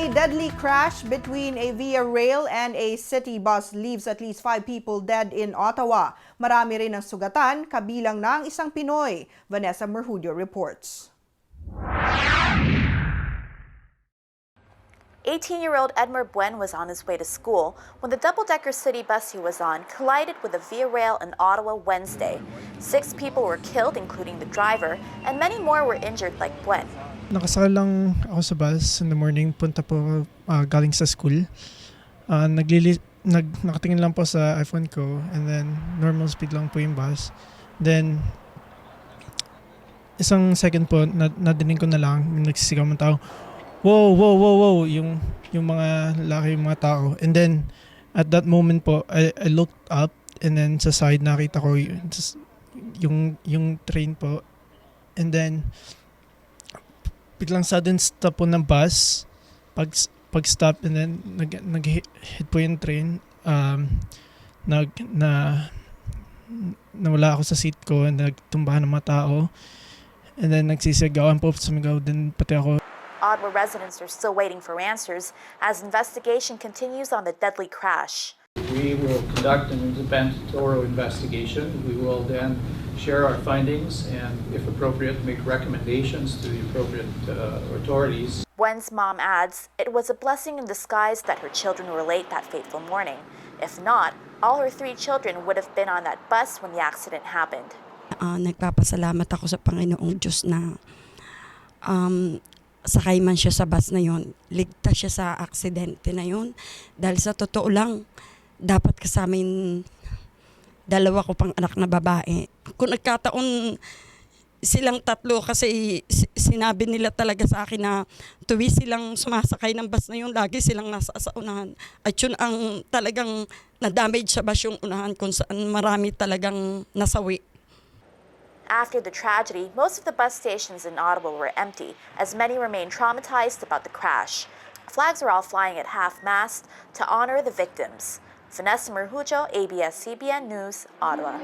A deadly crash between a Via Rail and a city bus leaves at least 5 people dead in Ottawa. Marami rin ang sugatan, kabilang ng isang Pinoy. Vanessa Merjudio reports. 18-year-old Edmer Buen was on his way to school when the double-decker city bus he was on collided with a Via Rail in Ottawa Wednesday. 6 people were killed, including the driver, and many more were injured like Buen. Nakasakay lang ako sa bus in the morning, punta po galing sa school. Nakatingin lang po sa iPhone ko and then normal speed lang po yung bus. Then, isang second po, nadinig ko na lang, nagsisigaw ng tao, wow, wow, wow, wow, yung mga laki, yung mga tao. And then, at that moment po, I looked up and then sa side nakita ko yung train po. And then, biglang sudden stop po ng bus. Pag stop and then nag-hit po yung train. Nawala ako sa seat ko and nagtumbahan ng mga tao. And then nagsisigawan po, sumigaw din pati ako. Ottawa residents are still waiting for answers as investigation continues on the deadly crash. We will conduct an independent thorough investigation. We will then share our findings and, if appropriate, make recommendations to the appropriate authorities. Buen's mom adds, it was a blessing in disguise that her children were late that fateful morning. If not, all her 3 children would have been on that bus when the accident happened. Nagpapasalamat ako sa Panginoong Diyos na sakay man siya sa bus na yon, ligtas siya sa aksidente na yon. Dahil sa totoo lang, dapat kasama yung 2 ko pang anak na babae. Kung nagkataon silang 3 kasi sinabi nila talaga sa akin na tuwi silang sumasakay ng bus na yun, lagi silang nasa sa unahan. At yun ang talagang na-damage sa bus yung unahan kung saan marami talagang nasawi. After the tragedy, most of the bus stations in Ottawa were empty as many remain traumatized about the crash. Flags are all flying at half-mast to honor the victims. Vanessa Merjudio, ABS-CBN News, Ottawa.